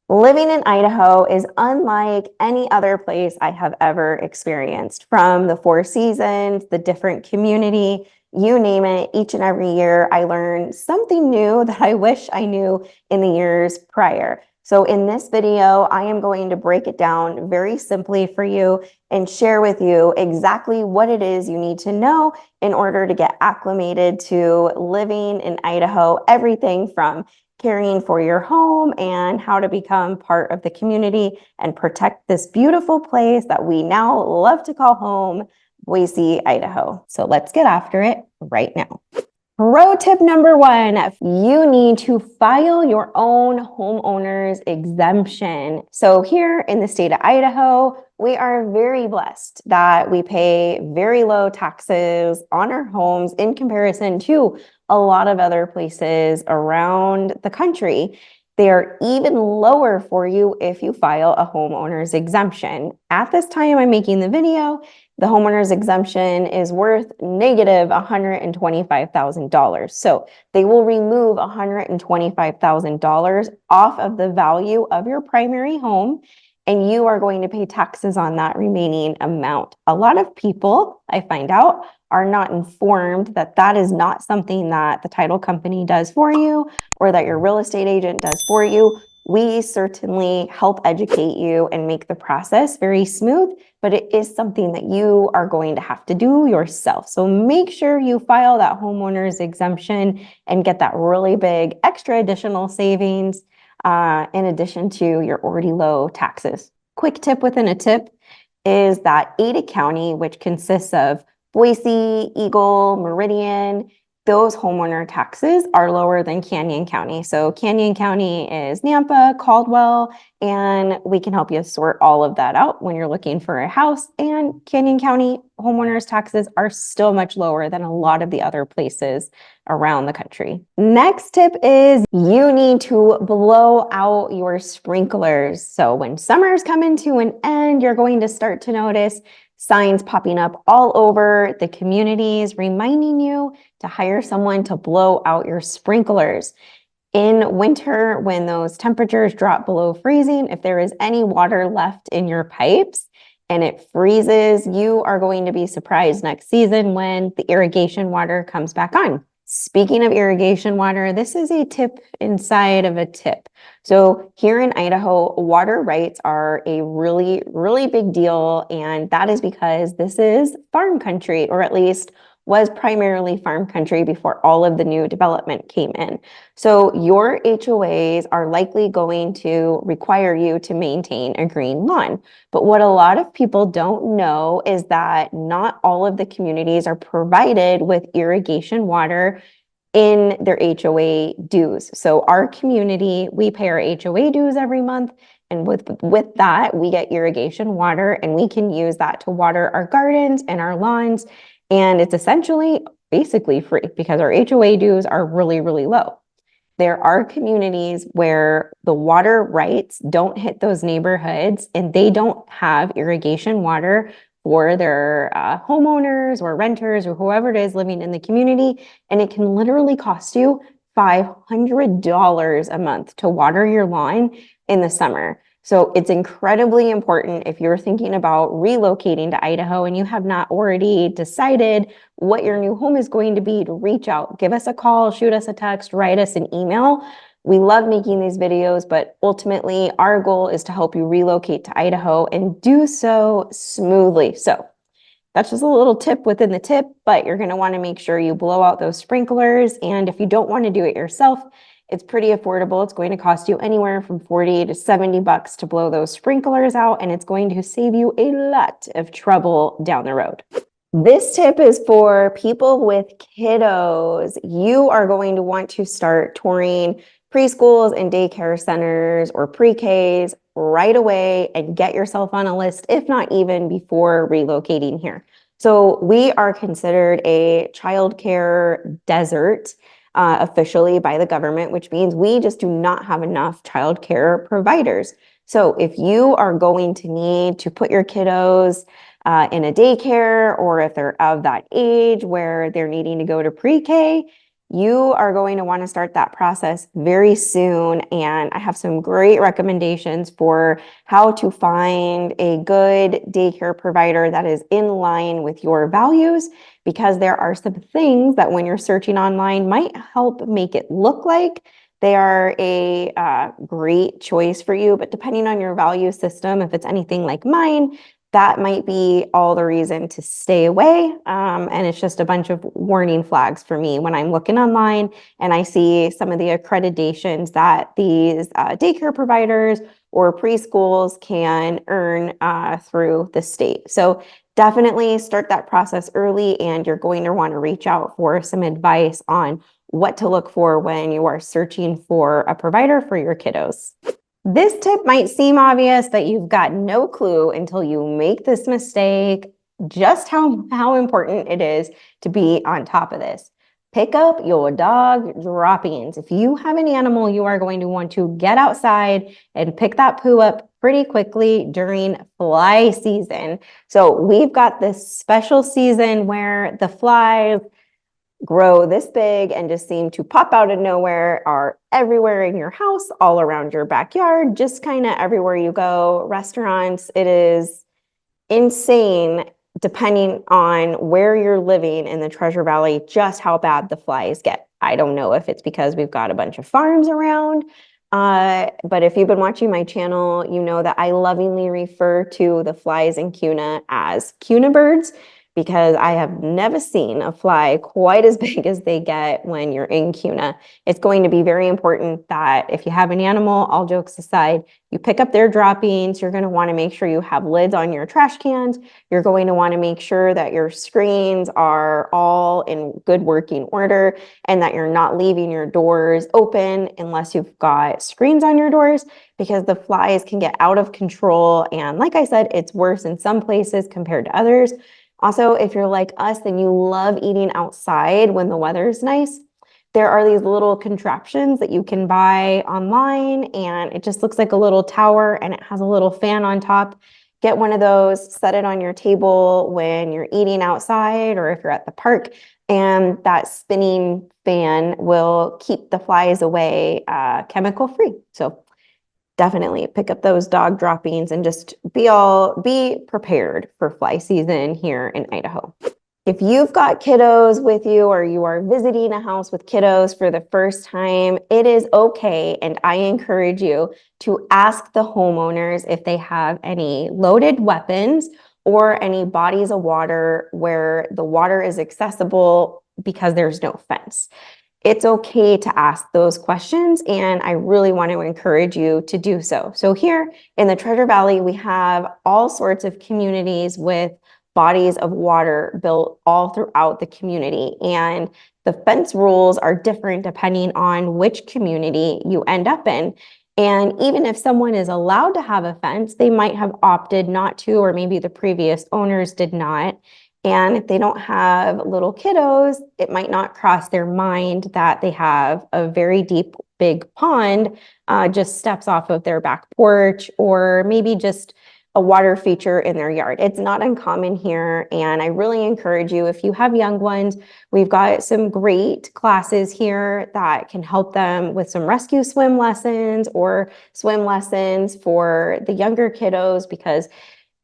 Living in Idaho is unlike any other place I have ever experienced. From the Four Seasons, the different community, you name it, each and every year I learn something new that I wish I knew in the years prior. So in this video, I am going to break it down very simply for you and share with you exactly what it is you need to know in order to get acclimated to living in Idaho, everything from caring for your home and how to become part of the community and protect this beautiful place that we now love to call home, Boise, Idaho. So let's get after it right now. Pro tip number one, you need to file your own homeowner's exemption. So here in the state of Idaho, we are very blessed that we pay very low taxes on our homes in comparison to a lot of other places around the country. They are even lower for you if you file a homeowner's exemption. At this time I'm making the video, the homeowner's exemption is worth negative $125,000. So they will remove $125,000 off of the value of your primary home, and you are going to pay taxes on that remaining amount. A lot of people, I find out, are not informed that that is not something that the title company does for you or that your real estate agent does for you. We certainly help educate you and make the process very smooth, but it is something that you are going to have to do yourself. So make sure you file that homeowner's exemption and get that really big extra additional savings in addition to your already low taxes. Quick tip within a tip is that Ada County, which consists of Boise, Eagle, Meridian, those homeowner taxes are lower than Canyon County. So Canyon County is Nampa, Caldwell, and we can help you sort all of that out when you're looking for a house. And Canyon County homeowners taxes are still much lower than a lot of the other places around the country. Next tip is you need to blow out your sprinklers. So when summer's coming to an end, you're going to start to notice signs popping up all over the communities reminding you to hire someone to blow out your sprinklers. In winter, when those temperatures drop below freezing, if there is any water left in your pipes and it freezes, you are going to be surprised next season when the irrigation water comes back on. Speaking of irrigation water, this is a tip inside of a tip. So here in Idaho, water rights are a really, really big deal. And that is because this is farm country, or at least was primarily farm country before all of the new development came in. So your HOAs are likely going to require you to maintain a green lawn. But what a lot of people don't know is that not all of the communities are provided with irrigation water in their HOA dues. So our community, we pay our HOA dues every month. And with that, we get irrigation water and we can use that to water our gardens and our lawns. And it's essentially basically free because our HOA dues are really, really low. There are communities where the water rights don't hit those neighborhoods and they don't have irrigation water for their homeowners or renters or whoever it is living in the community. And it can literally cost you $500 a month to water your lawn in the summer. So it's incredibly important if you're thinking about relocating to Idaho and you have not already decided what your new home is going to be, to reach out, give us a call, shoot us a text, write us an email. We love making these videos, but ultimately our goal is to help you relocate to Idaho and do so smoothly. So that's just a little tip within the tip, but you're going to want to make sure you blow out those sprinklers. And if you don't want to do it yourself, it's pretty affordable. It's going to cost you anywhere from 40 to 70 bucks to blow those sprinklers out, and it's going to save you a lot of trouble down the road. This tip is for people with kiddos. You are going to want to start touring preschools and daycare centers or pre-Ks right away and get yourself on a list, if not even before relocating here. So we are considered a childcare desert officially by the government, which means we just do not have enough childcare providers. So if you are going to need to put your kiddos in a daycare, or if they're of that age where they're needing to go to pre-K, you are going to want to start that process very soon. And I have some great recommendations for how to find a good daycare provider that is in line with your values, because there are some things that when you're searching online might help make it look like they are a great choice for you. But depending on your value system, if it's anything like mine, that might be all the reason to stay away. And it's just a bunch of warning flags for me when I'm looking online and I see some of the accreditations that these daycare providers or preschools can earn through the state. So definitely start that process early, and you're going to want to reach out for some advice on what to look for when you are searching for a provider for your kiddos. This tip might seem obvious, but you've got no clue until you make this mistake just how important it is to be on top of this. Pick up your dog droppings. If you have an animal, you are going to want to get outside and pick that poo up pretty quickly during fly season. So we've got this special season where the flies grow this big and just seem to pop out of nowhere, are everywhere in your house, all around your backyard, just kind of everywhere you go, restaurants. It is insane, depending on where you're living in the Treasure Valley, just how bad the flies get. I don't know if it's because we've got a bunch of farms around, but if you've been watching my channel, you know that I lovingly refer to the flies in Kuna as Kuna birds, because I have never seen a fly quite as big as they get when you're in Kuna. It's going to be very important that if you have an animal, all jokes aside, you pick up their droppings. You're going to want to make sure you have lids on your trash cans. You're going to want to make sure that your screens are all in good working order and that you're not leaving your doors open unless you've got screens on your doors, because the flies can get out of control. And like I said, it's worse in some places compared to others. Also, if you're like us and you love eating outside when the weather's nice, there are these little contraptions that you can buy online, and it just looks like a little tower and it has a little fan on top. Get one of those, set it on your table when you're eating outside or if you're at the park, and that spinning fan will keep the flies away chemical free. So definitely pick up those dog droppings and just be prepared for fly season here in Idaho. If you've got kiddos with you or you are visiting a house with kiddos for the first time, it is okay. And I encourage you to ask the homeowners if they have any loaded weapons or any bodies of water where the water is accessible because there's no fence. It's okay to ask those questions, and I really want to encourage you to do so. So here in the Treasure Valley, we have all sorts of communities with bodies of water built all throughout the community, and the fence rules are different depending on which community you end up in. And even if someone is allowed to have a fence, they might have opted not to, or maybe the previous owners did not. And if they don't have little kiddos, it might not cross their mind that they have a very deep, big pond just steps off of their back porch, or maybe just a water feature in their yard. It's not uncommon here. And I really encourage you, if you have young ones, we've got some great classes here that can help them with some rescue swim lessons or swim lessons for the younger kiddos, because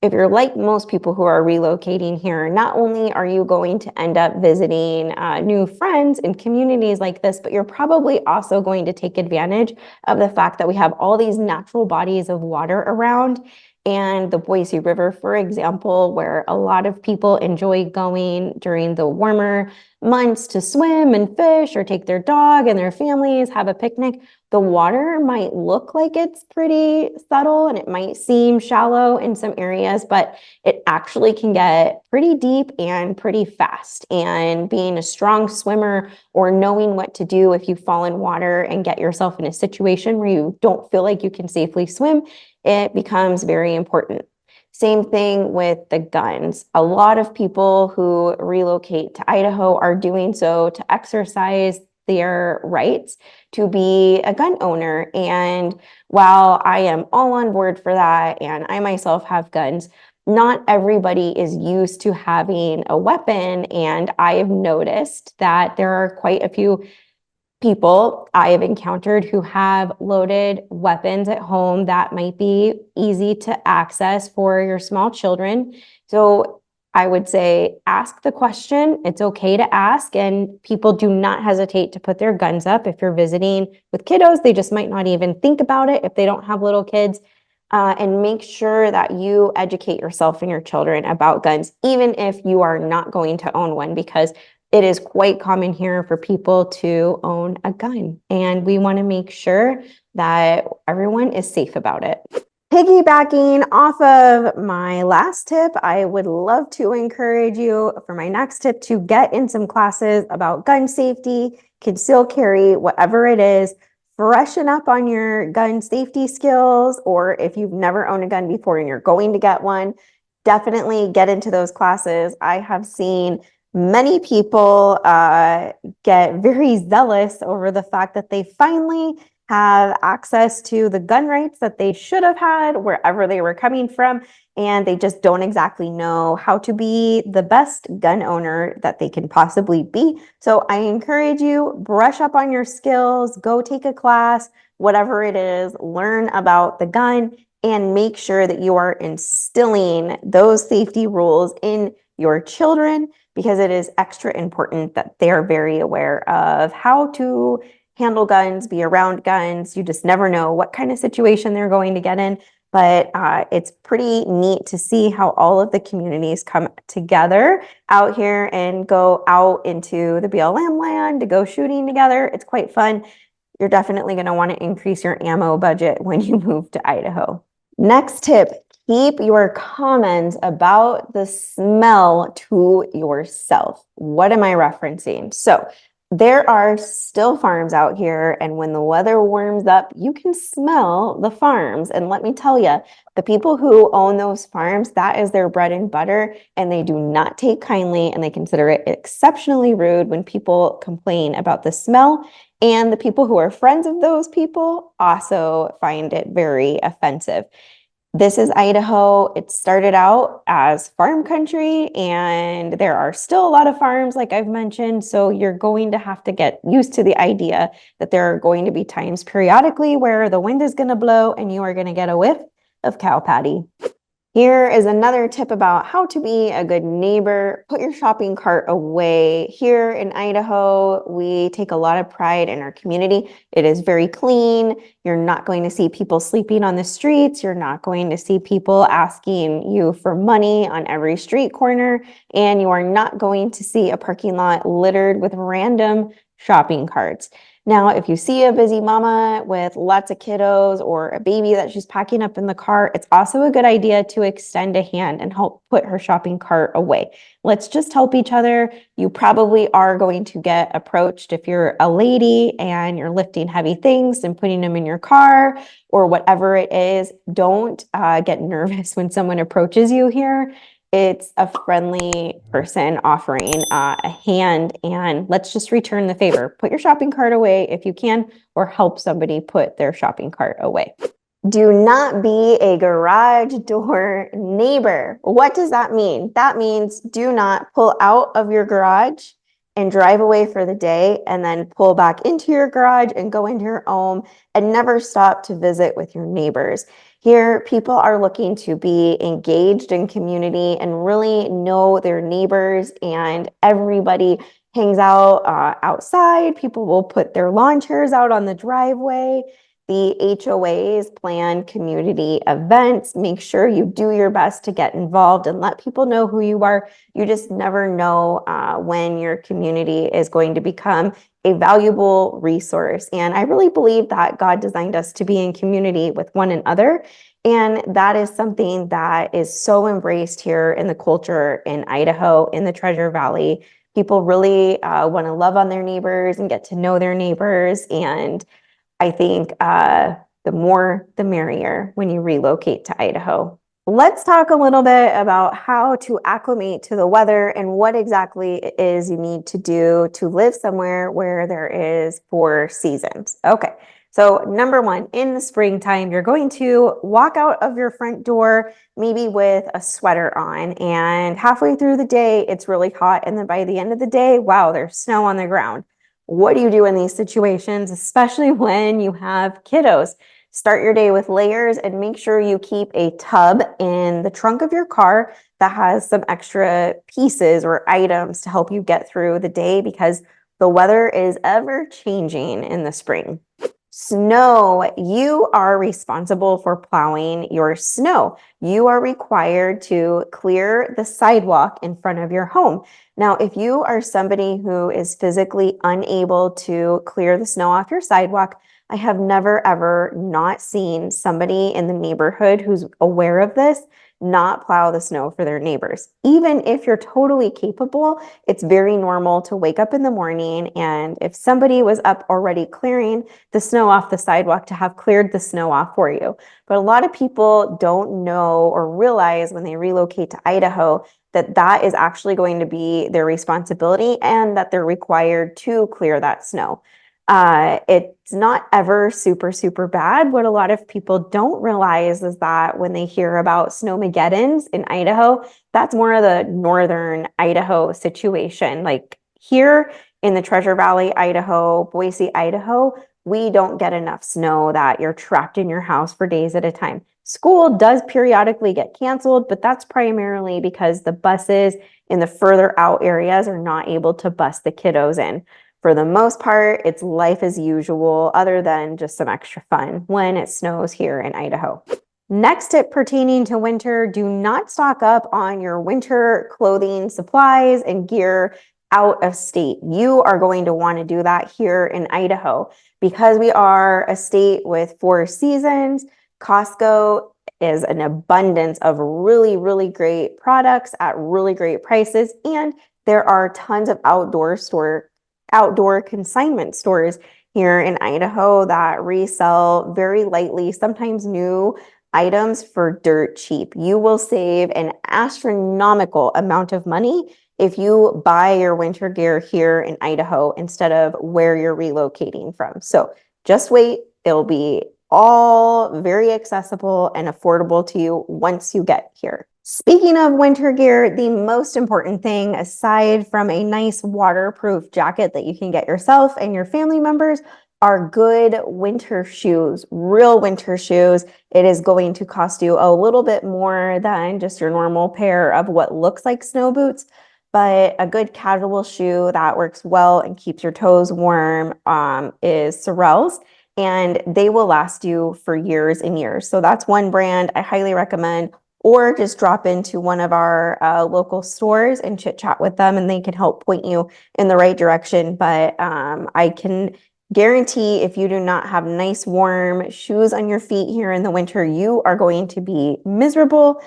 if you're like most people who are relocating here, not only are you going to end up visiting new friends in communities like this, but you're probably also going to take advantage of the fact that we have all these natural bodies of water around. And the Boise River, for example, where a lot of people enjoy going during the warmer months to swim and fish or take their dog and their families, have a picnic. The water might look like it's pretty subtle and it might seem shallow in some areas, but it actually can get pretty deep and pretty fast. And being a strong swimmer or knowing what to do if you fall in water and get yourself in a situation where you don't feel like you can safely swim, it becomes very important. Same thing with the guns. A lot of people who relocate to Idaho are doing so to exercise their rights to be a gun owner. And while I am all on board for that, and I myself have guns, not everybody is used to having a weapon. And I have noticed that there are quite a few people I have encountered who have loaded weapons at home that might be easy to access for your small children. So I would say ask the question. It's okay to ask, and people do not hesitate to put their guns up. If you're visiting with kiddos, they just might not even think about it if they don't have little kids. And make sure that you educate yourself and your children about guns, even if you are not going to own one, because it is quite common here for people to own a gun, and we want to make sure that everyone is safe about it. Piggybacking off of my last tip, I would love to encourage you for my next tip to get in some classes about gun safety, concealed carry, whatever it is. Freshen up on your gun safety skills, or if you've never owned a gun before and you're going to get one, definitely get into those classes. I have seen many people get very zealous over the fact that they finally have access to the gun rights that they should have had wherever they were coming from, and they just don't exactly know how to be the best gun owner that they can possibly be. So I encourage you, brush up on your skills, go take a class, whatever it is, learn about the gun, and make sure that you are instilling those safety rules in your children, because it is extra important that they are very aware of how to handle guns, be around guns. You just never know what kind of situation they're going to get in. But it's pretty neat to see how all of the communities come together out here and go out into the BLM land to go shooting together. It's quite fun. You're definitely going to want to increase your ammo budget when you move to Idaho. Next tip, keep your comments about the smell to yourself. What am I referencing? So there are still farms out here, and when the weather warms up, you can smell the farms. And let me tell you, the people who own those farms, that is their bread and butter, and they do not take kindly, and they consider it exceptionally rude when people complain about the smell. And the people who are friends of those people also find it very offensive. This is Idaho. It started out as farm country, and there are still a lot of farms, like I've mentioned. So you're going to have to get used to the idea that there are going to be times periodically where the wind is going to blow and you are going to get a whiff of cow patty. Here is another tip about how to be a good neighbor. Put your shopping cart away. Here in Idaho, we take a lot of pride in our community. It is very clean. You're not going to see people sleeping on the streets. You're not going to see people asking you for money on every street corner. And you are not going to see a parking lot littered with random shopping carts. Now, if you see a busy mama with lots of kiddos or a baby that she's packing up in the car, it's also a good idea to extend a hand and help put her shopping cart away. Let's just help each other. You probably are going to get approached if you're a lady and you're lifting heavy things and putting them in your car or whatever it is. Don't get nervous when someone approaches you here. It's a friendly person offering a hand, and let's just return the favor. Put your shopping cart away if you can, or help somebody put their shopping cart away. Do not be a garage door neighbor. What does that mean? That means do not pull out of your garage and drive away for the day and then pull back into your garage and go into your home and never stop to visit with your neighbors. Here, people are looking to be engaged in community and really know their neighbors, and everybody hangs out outside. People will put their lawn chairs out on the driveway. The HOAs plan community events. Make sure you do your best to get involved and let people know who you are. You just never know when your community is going to become a valuable resource. And I really believe that God designed us to be in community with one another. And that is something that is so embraced here in the culture in Idaho, in the Treasure Valley. People really want to love on their neighbors and get to know their neighbors. And I think the more, the merrier when you relocate to Idaho. Let's talk a little bit about how to acclimate to the weather and what exactly it is you need to do to live somewhere where there is 4 seasons. Okay, So number one, in the springtime, you're going to walk out of your front door, maybe with a sweater on, and halfway through the day, it's really hot. And then by the end of the day, wow, there's snow on the ground. What do you do in these situations, especially when you have kiddos? Start your day with layers and make sure you keep a tub in the trunk of your car that has some extra pieces or items to help you get through the day because the weather is ever changing in the spring. Snow, you are responsible for plowing your snow. You are required to clear the sidewalk in front of your home. Now, if you are somebody who is physically unable to clear the snow off your sidewalk, I have never ever not seen somebody in the neighborhood who's aware of this not plow the snow for their neighbors. Even if you're totally capable, it's very normal to wake up in the morning and if somebody was up already clearing the snow off the sidewalk to have cleared the snow off for you. But a lot of people don't know or realize when they relocate to Idaho that that is actually going to be their responsibility and that they're required to clear that snow. It's not ever super, super bad. What a lot of people don't realize is that when they hear about snowmageddons in Idaho, that's more of the northern Idaho situation. Like here in the Treasure Valley, Idaho, Boise, Idaho, we don't get enough snow that you're trapped in your house for days at a time. School does periodically get canceled, but that's primarily because the buses in the further out areas are not able to bus the kiddos in. For the most part, it's life as usual, other than just some extra fun when it snows here in Idaho. Next tip pertaining to winter, do not stock up on your winter clothing, supplies, and gear out of state. You are going to want to do that here in Idaho. Because we are a state with 4 seasons, Costco is an abundance of really, really great products at really great prices. And there are tons of outdoor consignment stores here in Idaho that resell very lightly, sometimes new items for dirt cheap. You will save an astronomical amount of money if you buy your winter gear here in Idaho instead of where you're relocating from. So just wait, it'll be all very accessible and affordable to you once you get here. Speaking of winter gear, the most important thing, aside from a nice waterproof jacket that you can get yourself and your family members, are good winter shoes, real winter shoes. It is going to cost you a little bit more than just your normal pair of what looks like snow boots, but a good casual shoe that works well and keeps your toes warm is Sorel's. And they will last you for years and years. So that's one brand I highly recommend, or just drop into one of our local stores and chit chat with them and they can help point you in the right direction. But I can guarantee if you do not have nice warm shoes on your feet here in the winter, you are going to be miserable.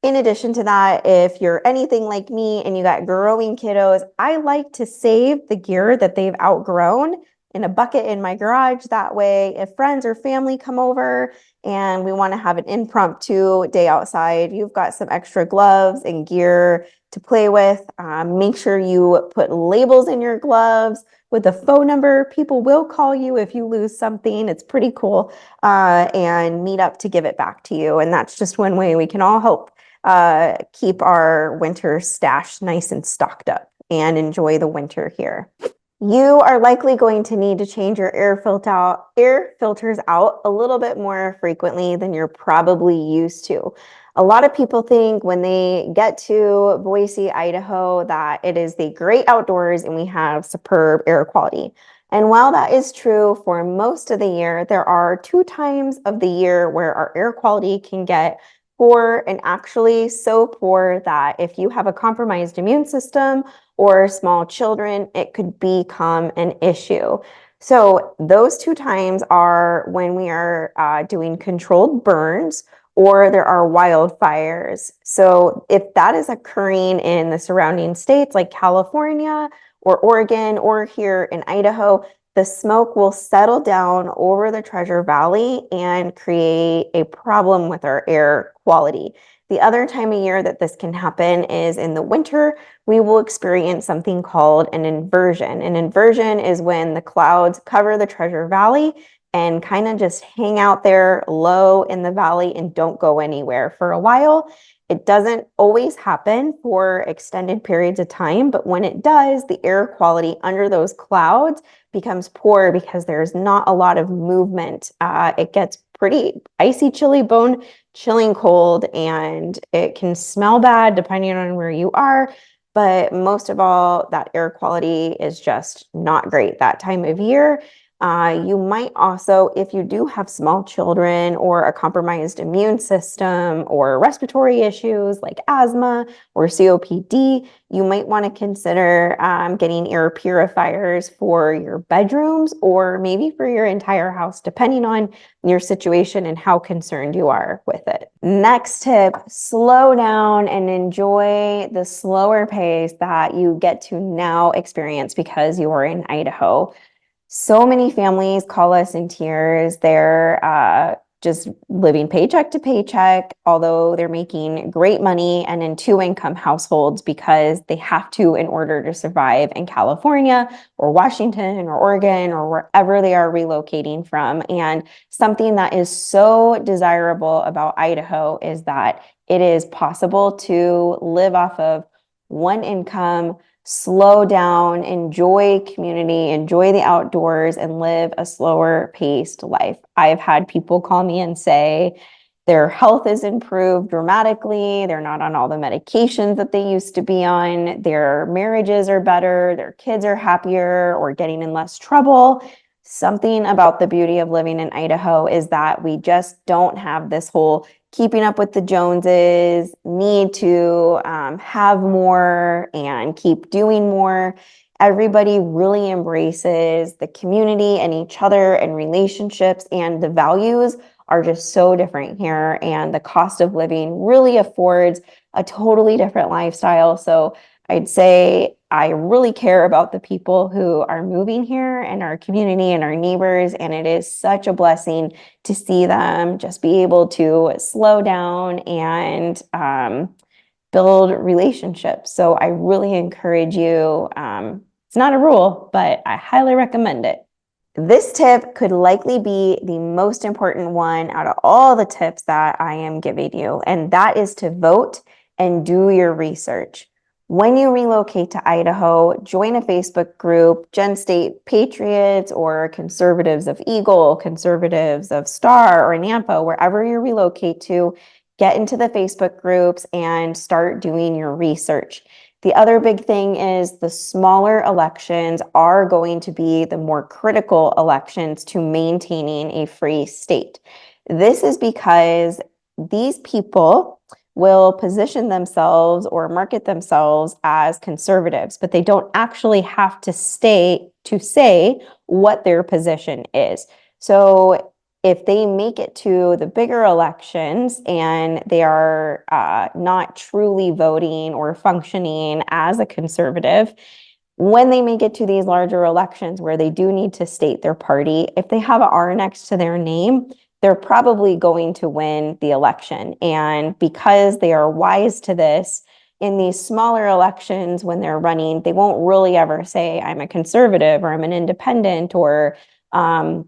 In addition to that, if you're anything like me and you got growing kiddos, I like to save the gear that they've outgrown in a bucket in my garage. That way, if friends or family come over and we want to have an impromptu day outside, you've got some extra gloves and gear to play with. Make sure you put labels in your gloves with a phone number. People will call you if you lose something. It's pretty cool. And meet up to give it back to you. And that's just one way we can all help keep our winter stash nice and stocked up and enjoy the winter here. You are likely going to need to change your air filters out a little bit more frequently than you're probably used to. A lot of people think when they get to Boise, Idaho, that it is the great outdoors and we have superb air quality. And while that is true for most of the year, there are 2 times of the year where our air quality can get poor, and actually so poor that if you have a compromised immune system or small children, it could become an issue. So those 2 times are when we are doing controlled burns or there are wildfires. So if that is occurring in the surrounding states like California or Oregon or here in Idaho, the smoke will settle down over the Treasure Valley and create a problem with our air quality. The other time of year that this can happen is in the winter. We will experience something called an inversion. An inversion is when the clouds cover the Treasure Valley and kind of just hang out there low in the valley and don't go anywhere for a while. It doesn't always happen for extended periods of time, but when it does, the air quality under those clouds becomes poor because there's not a lot of movement. It gets pretty icy, chilly, bone chilling cold, and it can smell bad depending on where you are. But most of all, that air quality is just not great that time of year. You might also, if you do have small children or a compromised immune system or respiratory issues like asthma or COPD, you might want to consider getting air purifiers for your bedrooms or maybe for your entire house, depending on your situation and how concerned you are with it. Next tip, slow down and enjoy the slower pace that you get to now experience because you are in Idaho. So many families call us in tears. They're just living paycheck to paycheck, although they're making great money and in two-income households because they have to in order to survive in California or Washington or Oregon or wherever they are relocating from. And something that is so desirable about Idaho is that it is possible to live off of one income, slow down, enjoy community, enjoy the outdoors, and live a slower paced life. I've had people call me and say their health is improved dramatically. They're not on all the medications that they used to be on. Their marriages are better. Their kids are happier or getting in less trouble. Something about the beauty of living in Idaho is that we just don't have this whole keeping up with the Joneses, need to have more and keep doing more. Everybody really embraces the community and each other and relationships, and the values are just so different here. And the cost of living really affords a totally different lifestyle. So I'd say I really care about the people who are moving here and our community and our neighbors. And it is such a blessing to see them just be able to slow down and build relationships. So I really encourage you. It's not a rule, but I highly recommend it. This tip could likely be the most important one out of all the tips that I am giving you, and that is to vote and do your research. When you relocate to Idaho, join a Facebook group, Gen State Patriots or Conservatives of Eagle, Conservatives of Star or Nampa, wherever you relocate to, get into the Facebook groups and start doing your research. The other big thing is the smaller elections are going to be the more critical elections to maintaining a free state. This is because these people will position themselves or market themselves as conservatives, but they don't actually have to say what their position is. So if they make it to the bigger elections and they are not truly voting or functioning as a conservative, when they make it to these larger elections where they do need to state their party, if they have an R next to their name, they're probably going to win the election. And because they are wise to this, in these smaller elections when they're running, they won't really ever say, I'm a conservative or I'm an independent or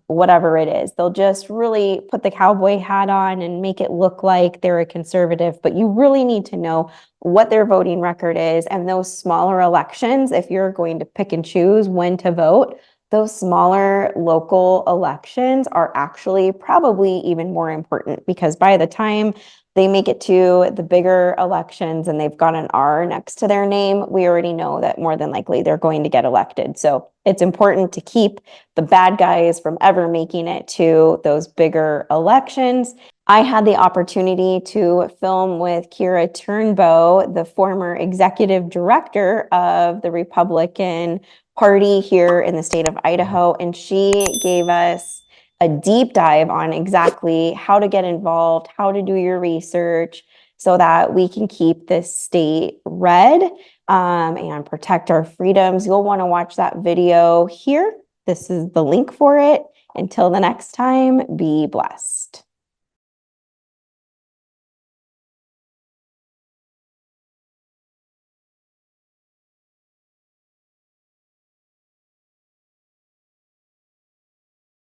whatever it is. They'll just really put the cowboy hat on and make it look like they're a conservative, but you really need to know what their voting record is. And those smaller elections, if you're going to pick and choose when to vote, those smaller local elections are actually probably even more important because by the time they make it to the bigger elections and they've got an R next to their name, we already know that more than likely they're going to get elected. So it's important to keep the bad guys from ever making it to those bigger elections. I had the opportunity to film with Kira Turnbow, the former executive director of the Republican Party here in the state of Idaho, and she gave us a deep dive on exactly how to get involved, how to do your research so that we can keep this state red and protect our freedoms. You'll want to watch that video here. This is the link for it. Until the next time, be blessed.